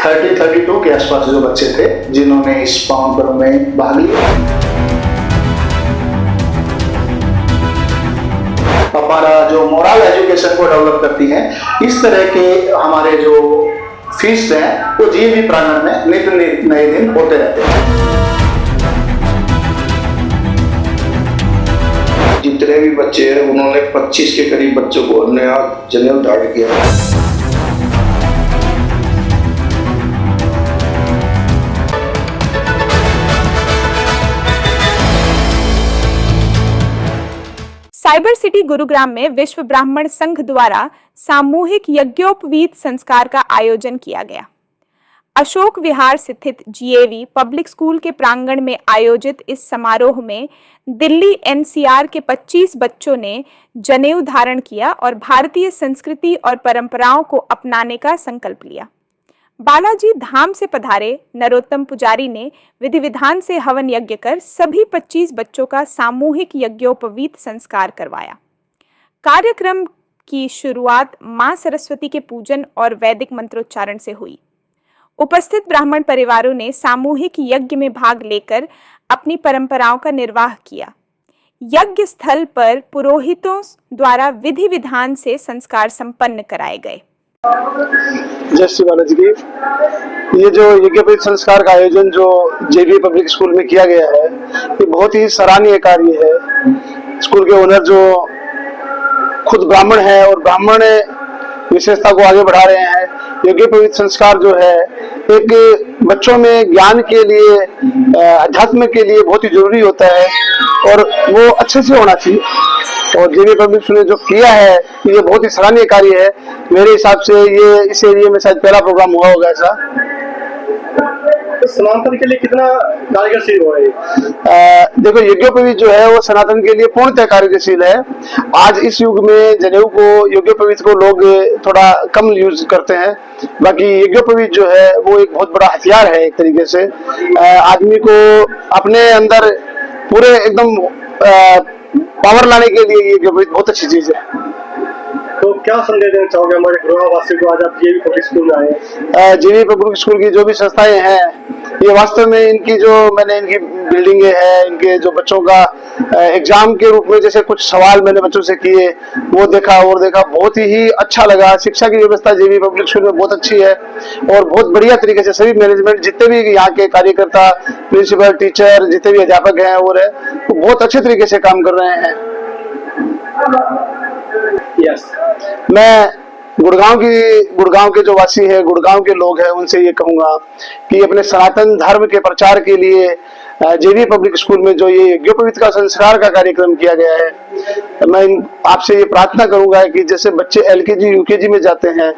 32 के आसपास जो बच्चे थे जिन्होंने इस पावन पर्व में भाग लिया। हमारा जो मोरल एजुकेशन को डेवलप करती है, इस तरह के हमारे जो फीस्ट हैं वो जीएवी प्रांगण में नित्य नए दिन होते रहते हैं। जितने भी बच्चे हैं उन्होंने 25 के करीब बच्चों को नया जनेऊ धारण किया। साइबर सिटी गुरुग्राम में विश्व ब्राह्मण संघ द्वारा सामूहिक यज्ञोपवीत संस्कार का आयोजन किया गया। अशोक विहार स्थित जीएवी पब्लिक स्कूल के प्रांगण में आयोजित इस समारोह में दिल्ली एनसीआर के 25 बच्चों ने जनेऊ धारण किया और भारतीय संस्कृति और परंपराओं को अपनाने का संकल्प लिया। बालाजी धाम से पधारे नरोत्तम पुजारी ने विधि विधान से हवन यज्ञ कर सभी 25 बच्चों का सामूहिक यज्ञोपवीत संस्कार करवाया। कार्यक्रम की शुरुआत मां सरस्वती के पूजन और वैदिक मंत्रोच्चारण से हुई। उपस्थित ब्राह्मण परिवारों ने सामूहिक यज्ञ में भाग लेकर अपनी परंपराओं का निर्वाह किया। यज्ञ स्थल पर पुरोहितों द्वारा विधि विधान से संस्कार संपन्न कराए गए। जय श्री बालाजी की। ये जो यज्ञोपवीत संस्कार का आयोजन जो जेबी पब्लिक स्कूल में किया गया है, ये बहुत ही सराहनीय कार्य है। स्कूल के ओनर जो खुद ब्राह्मण है और ब्राह्मण विशेषता को आगे बढ़ा रहे हैं। यज्ञोपवीत संस्कार जो है एक बच्चों में ज्ञान के लिए, अध्यात्म के लिए बहुत ही जरूरी होता है और वो अच्छे से होना चाहिए। और जेबी पब्लिक स्कूल ने जो किया है ये बहुत ही सराहनीय कार्य है। मेरे हिसाब से ये इस एरिया में शायद पहला प्रोग्राम हुआ होगा ऐसा। सनातन के लिए कितना कार्यशील हो रही है? देखो, यज्ञोपवीत जो है वो सनातन के लिए पूर्णतः कार्यशील है। आज इस युग में जनेऊ को, यज्ञोपवीत को लोग थोड़ा कम यूज करते हैं। बाकी यज्ञोपवीत जो है वो एक बहुत बड़ा हथियार है। एक तरीके से आदमी को अपने अंदर पूरे एकदम पावर लाने के लिए यज्ञोपवीत बहुत अच्छी चीज है। तो क्या संदेश देना चाहोगे हमारे गुरुवासी को? आज आप जेबी पब्लिक स्कूल में आए हैं। जेबी पब्लिक स्कूल की जो भी संस्थाएं हैं, ये वास्तव में इनकी जो मैंने इनकी बिल्डिंगें हैं, इनके जो बच्चों का एग्जाम के रूप में जैसे कुछ सवाल मैंने बच्चों से किए, वो देखा और देखा, बहुत ही अच्छा लगा। शिक्षा की व्यवस्था जेबी पब्लिक स्कूल में बहुत अच्छी है और बहुत बढ़िया तरीके से सभी मैनेजमेंट, जितने भी यहाँ के कार्यकर्ता, प्रिंसिपल, टीचर, जितने भी अध्यापक हैं और है, वो बहुत अच्छे तरीके से काम कर रहे हैं। यस, मैं गुड़गांव के जो वासी है, गुड़गांव के लोग हैं, उनसे ये कहूंगा कि अपने सनातन धर्म के प्रचार के लिए जेबी पब्लिक स्कूल में जो ये यज्ञोपवीत का संस्कार का कार्यक्रम किया गया है, मैं आपसे ये प्रार्थना करूंगा कि जैसे बच्चे एलकेजी यूकेजी में जाते हैं,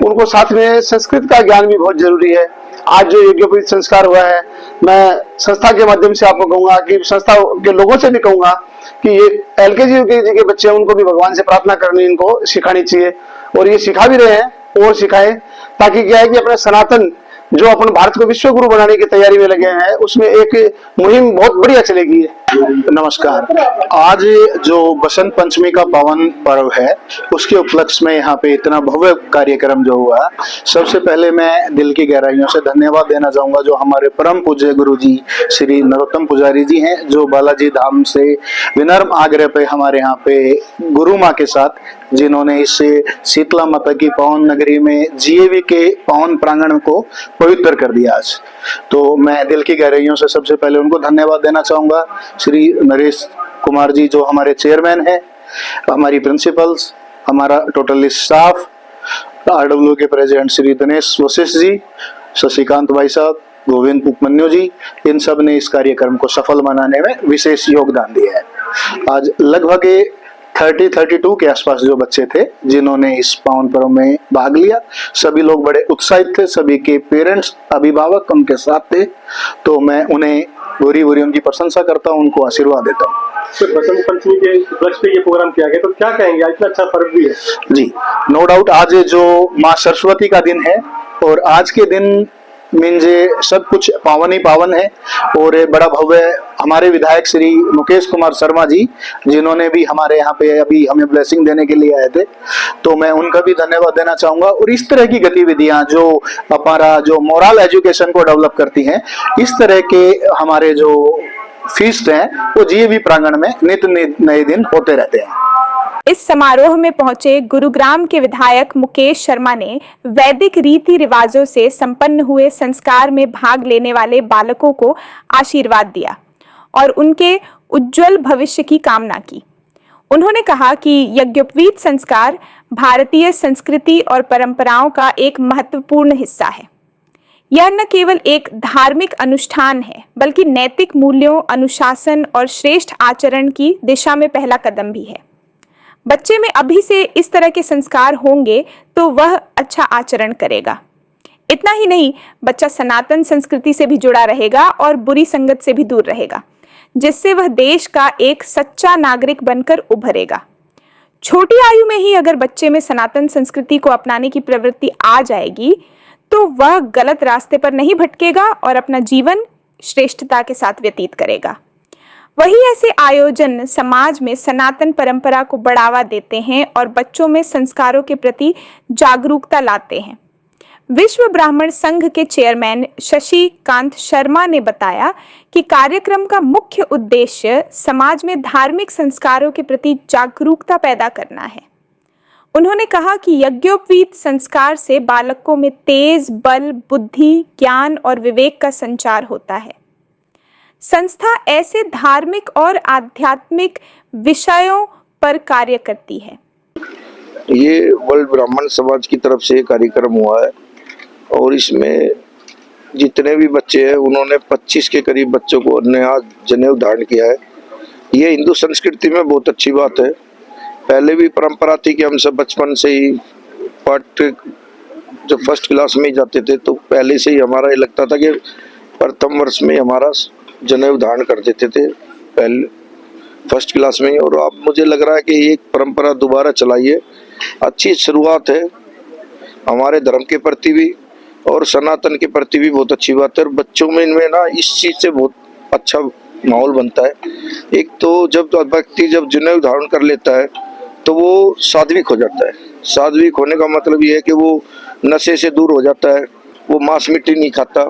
उनको साथ में संस्कृत का ज्ञान भी बहुत जरूरी है। आज जो यज्ञोपवीत संस्कार हुआ है, मैं संस्था के माध्यम से आपको कहूंगा कि संस्था के लोगों से भी कहूंगा कि ये एलकेजी यूकेजी के बच्चे हैं, उनको भी भगवान से प्रार्थना करनी, इनको सिखानी चाहिए और ये सिखा भी रहे हैं और सिखाएं, ताकि क्या है कि अपने सनातन जो अपन भारत को विश्व गुरु बनाने की तैयारी में लगे हैं, उसमें एक मुहिम बहुत बढ़िया चलेगी। नमस्कार। आज जो बसंत पंचमी का पावन पर्व है, उसके उपलक्ष्य में यहाँ पे इतना भव्य कार्यक्रम जो हुआ, सबसे पहले मैं दिल की गहराइयों से धन्यवाद देना चाहूंगा जो हमारे परम पूज्य गुरु जी श्री नरोत्तम पुजारी जी हैं, जो बालाजी धाम से विनम्र आग्रह पे हमारे यहाँ पे गुरु माँ के साथ, जिन्होंने इस शीतला माता की पावन नगरी में जीएवी के पावन प्रांगण को पवित्र कर दिया आज। तो मैं दिल की गहराइयों से सबसे पहले उनको धन्यवाद देना चाहूंगा। श्री नरेश कुमार जी जो हमारे चेयरमैन हैं, हमारी प्रिंसिपल्स, हमारा टोटली स्टाफ, आरडब्ल्यू के प्रेसिडेंट श्री दिनेश वशिष्ठ जी, शशिकांत भाई साहब, गोविंद उपमन्यु जी, इन सब ने इस कार्यक्रम को सफल बनाने में विशेष योगदान दिया है। आज लगभग 32 के आसपास जो बच्चे थे जिन्होंने इस पावन पर्व में भाग लिया, सभी लोग बड़े उत्साहित थे, सभी के पेरेंट्स, अभिभावक उनके साथ थे। तो मैं उन्हें बुरी उनकी प्रशंसा करता हूँ, उनको आशीर्वाद देता हूँ। तो बसंत पंचमी के उपलक्ष्य पे ये प्रोग्राम किया गया, तो क्या कहेंगे? इतना अच्छा पर्व भी है। जी, नो डाउट आज जो माँ सरस्वती का दिन है और आज के दिन मिंजे सब कुछ पावन ही पावन है। और ये बड़ा भव्य हमारे विधायक श्री मुकेश कुमार शर्मा जी, जिन्होंने भी हमारे यहाँ पे अभी हमें ब्लेसिंग देने के लिए आए थे, तो मैं उनका भी धन्यवाद देना चाहूंगा। और इस तरह की गतिविधियां जो हमारा जो मोरल एजुकेशन को डेवलप करती हैं, इस तरह के हमारे जो फीस्ट हैं वो जीएवी प्रांगण में नित्य नए दिन होते रहते हैं। इस समारोह में पहुंचे गुरुग्राम के विधायक मुकेश शर्मा ने वैदिक रीति रिवाजों से संपन्न हुए संस्कार में भाग लेने वाले बालकों को आशीर्वाद दिया और उनके उज्जवल भविष्य की कामना की। उन्होंने कहा कि यज्ञोपवीत संस्कार भारतीय संस्कृति और परंपराओं का एक महत्वपूर्ण हिस्सा है। यह न केवल एक धार्मिक अनुष्ठान है, बल्कि नैतिक मूल्यों, अनुशासन और श्रेष्ठ आचरण की दिशा में पहला कदम भी है। बच्चे में अभी से इस तरह के संस्कार होंगे तो वह अच्छा आचरण करेगा। इतना ही नहीं, बच्चा सनातन संस्कृति से भी जुड़ा रहेगा और बुरी संगत से भी दूर रहेगा, जिससे वह देश का एक सच्चा नागरिक बनकर उभरेगा। छोटी आयु में ही अगर बच्चे में सनातन संस्कृति को अपनाने की प्रवृत्ति आ जाएगी तो वह गलत रास्ते पर नहीं भटकेगा और अपना जीवन श्रेष्ठता के साथ व्यतीत करेगा। वही ऐसे आयोजन समाज में सनातन परंपरा को बढ़ावा देते हैं और बच्चों में संस्कारों के प्रति जागरूकता लाते हैं। विश्व ब्राह्मण संघ के चेयरमैन शशिकांत शर्मा ने बताया कि कार्यक्रम का मुख्य उद्देश्य समाज में धार्मिक संस्कारों के प्रति जागरूकता पैदा करना है। उन्होंने कहा कि यज्ञोपवीत संस्कार से बालकों में तेज, बल, बुद्धि, ज्ञान और विवेक का संचार होता है। संस्था ऐसे धार्मिक और आध्यात्मिक विषयों पर कार्य करती है। ये वर्ल्ड ब्राह्मण समाज की तरफ से कार्यक्रम हुआ है और इसमें जितने भी बच्चे हैं उन्होंने 25 के करीब बच्चों को नया जनेऊ धारण किया है। ये हिंदू संस्कृति में बहुत अच्छी बात है। पहले भी परंपरा थी कि हम सब बचपन से ही जब फर्स्ट क्लास में ही जाते थे तो पहले से ही हमारा ये लगता था कि प्रथम वर्ष में हमारा जनेऊ धारण कर देते थे, पहले फर्स्ट क्लास में ही। और अब मुझे लग रहा है कि ये परंपरा दोबारा चलाइए, अच्छी शुरुआत है हमारे धर्म के प्रति भी और सनातन के प्रति भी बहुत अच्छी बात है। और बच्चों में इनमें ना इस चीज़ से बहुत अच्छा माहौल बनता है। एक तो जब व्यक्ति जब जनेऊ धारण कर लेता है तो वो सात्विक हो जाता है। सात्विक होने का मतलब ये है कि वो नशे से दूर हो जाता है, वो मांस मिट्टी नहीं खाता।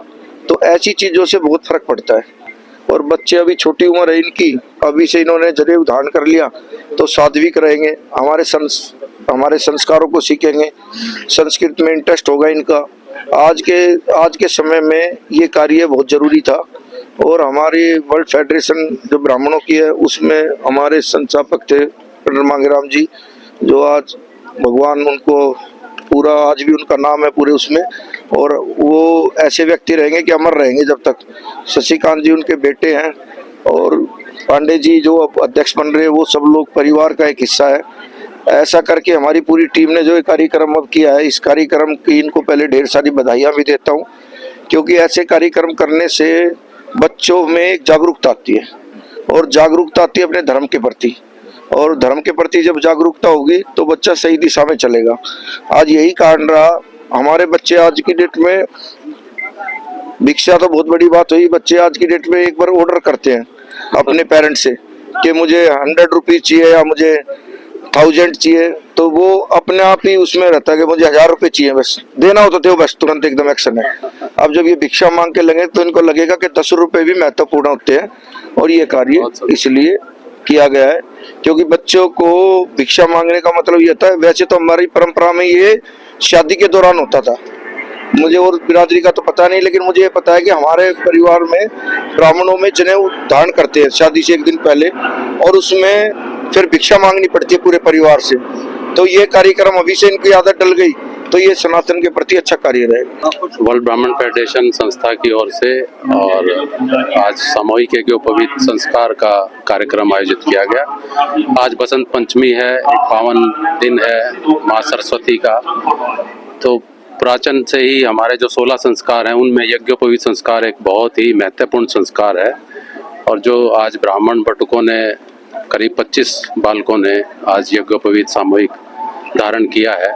तो ऐसी चीज़ों से बहुत फर्क पड़ता है। और बच्चे अभी छोटी उम्र है इनकी, अभी से इन्होंने जनेऊ धारण कर लिया तो सात्विक रहेंगे, हमारे संस्कारों को सीखेंगे, संस्कृत में इंटरेस्ट होगा इनका। आज के समय में ये कार्य बहुत जरूरी था। और हमारी वर्ल्ड फेडरेशन जो ब्राह्मणों की है उसमें हमारे संस्थापक थे मांगेराम जी, जो आज भगवान उनको पूरा आज भी उनका नाम है पूरे उसमें, और वो ऐसे व्यक्ति रहेंगे कि अमर रहेंगे जब तक। शशिकांत जी उनके बेटे हैं और पांडे जी जो अब अध्यक्ष बन रहे हैं वो सब लोग परिवार का एक हिस्सा है। ऐसा करके हमारी पूरी टीम ने जो ये कार्यक्रम अब किया है, इस कार्यक्रम की इनको पहले ढेर सारी बधाइयाँ भी देता हूँ, क्योंकि ऐसे कार्यक्रम करने से बच्चों में एक जागरूकता आती है और जागरूकता आती है अपने धर्म के प्रति। और धर्म के प्रति जब जागरूकता होगी तो बच्चा सही दिशा में चलेगा। आज यही कारण रहा, हमारे बच्चे आज की डेट में, भिक्षा तो बहुत बड़ी बात हुई, बच्चे आज की डेट में एक बार ऑर्डर करते हैं अपने पेरेंट्स से कि मुझे 100 रुपीज चाहिए या मुझे 1000 चाहिए, तो वो अपने आप ही उसमें रहता है कि मुझे 1000 रुपये चाहिए, बस देना हो तो दो, बस तुरंत एकदम एक्शन है। अब जब ये भिक्षा मांग के लगे तो इनको लगेगा कि 10 रुपये भी महत्वपूर्ण होते हैं। और ये कार्य इसलिए किया गया है क्योंकि बच्चों को भिक्षा मांगने का मतलब ये होता है। वैसे तो हमारी परंपरा में ये शादी के दौरान होता था, मुझे और बिरादरी का तो पता नहीं, लेकिन मुझे ये पता है कि हमारे परिवार में ब्राह्मणों में जनेऊ धारण करते हैं शादी से एक दिन पहले, और उसमें फिर भिक्षा मांगनी पड़ती है पूरे परिवार से। तो ये कार्यक्रम अभी से इनकी आदत डल गई तो ये सनातन के प्रति अच्छा कार्य रहेगा। वर्ल्ड ब्राह्मण फेडरेशन संस्था की ओर से और आज सामूहिक यज्ञोपवीत संस्कार का कार्यक्रम आयोजित किया गया। आज बसंत पंचमी है, एक पावन दिन है माँ सरस्वती का। तो प्राचीन से ही हमारे जो 16 संस्कार हैं उनमें यज्ञोपवीत संस्कार एक बहुत ही महत्वपूर्ण संस्कार है। और जो आज ब्राह्मण बटुकों ने करीब 25 बालकों ने आज यज्ञोपवीत सामूहिक धारण किया है,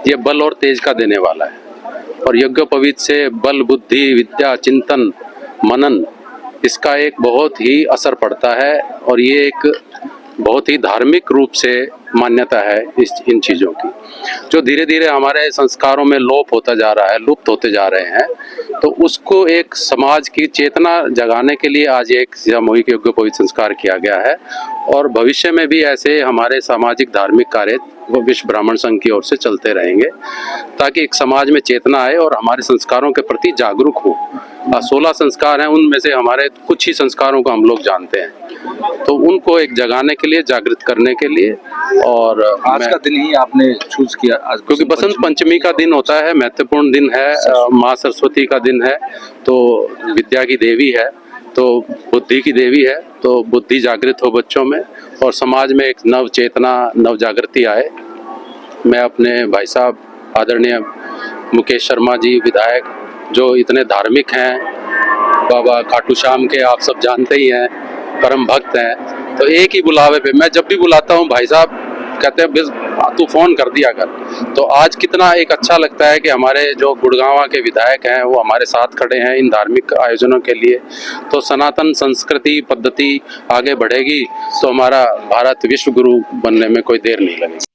ये बल और तेज का देने वाला है। और यज्ञोपवीत से बल बुद्धि विद्या चिंतन मनन इसका एक बहुत ही असर पड़ता है और ये एक बहुत ही धार्मिक रूप से मान्यता है इन चीज़ों की, जो धीरे धीरे हमारे संस्कारों में लोप होता जा रहा है, लुप्त होते जा रहे हैं। तो उसको एक समाज की चेतना जगाने के लिए आज एक सामूहिक यज्ञोपवीत संस्कार किया गया है और भविष्य में भी ऐसे हमारे सामाजिक धार्मिक कार्य वो विश्व ब्राह्मण संघ की ओर से चलते रहेंगे ताकि एक समाज में चेतना आए और हमारे संस्कारों के प्रति जागरूक हो। 16 संस्कार हैं, उनमें से हमारे कुछ ही संस्कारों को हम लोग जानते हैं, तो उनको एक जगाने के लिए, जागृत करने के लिए। और आज का दिन ही आपने चूज किया आज क्योंकि बसंत पंचमी का दिन होता है, महत्वपूर्ण दिन है, माँ सरस्वती का दिन है, तो विद्या की देवी है, तो बुद्धि की देवी है, तो बुद्धि जागृत हो बच्चों में और समाज में एक नव चेतना, नव जागृति आए। मैं अपने भाई साहब आदरणीय मुकेश शर्मा जी विधायक, जो इतने धार्मिक हैं, बाबा खाटू श्याम के आप सब जानते ही हैं, परम भक्त हैं, तो एक ही बुलावे पे मैं जब भी बुलाता हूँ भाई साहब कहते हैं बस तू फोन कर दिया कर। तो आज कितना एक अच्छा लगता है कि हमारे जो गुड़गांव के विधायक हैं वो हमारे साथ खड़े हैं इन धार्मिक आयोजनों के लिए। तो सनातन संस्कृति पद्धति आगे बढ़ेगी तो हमारा भारत विश्व गुरु बनने में कोई देर नहीं लगेगी।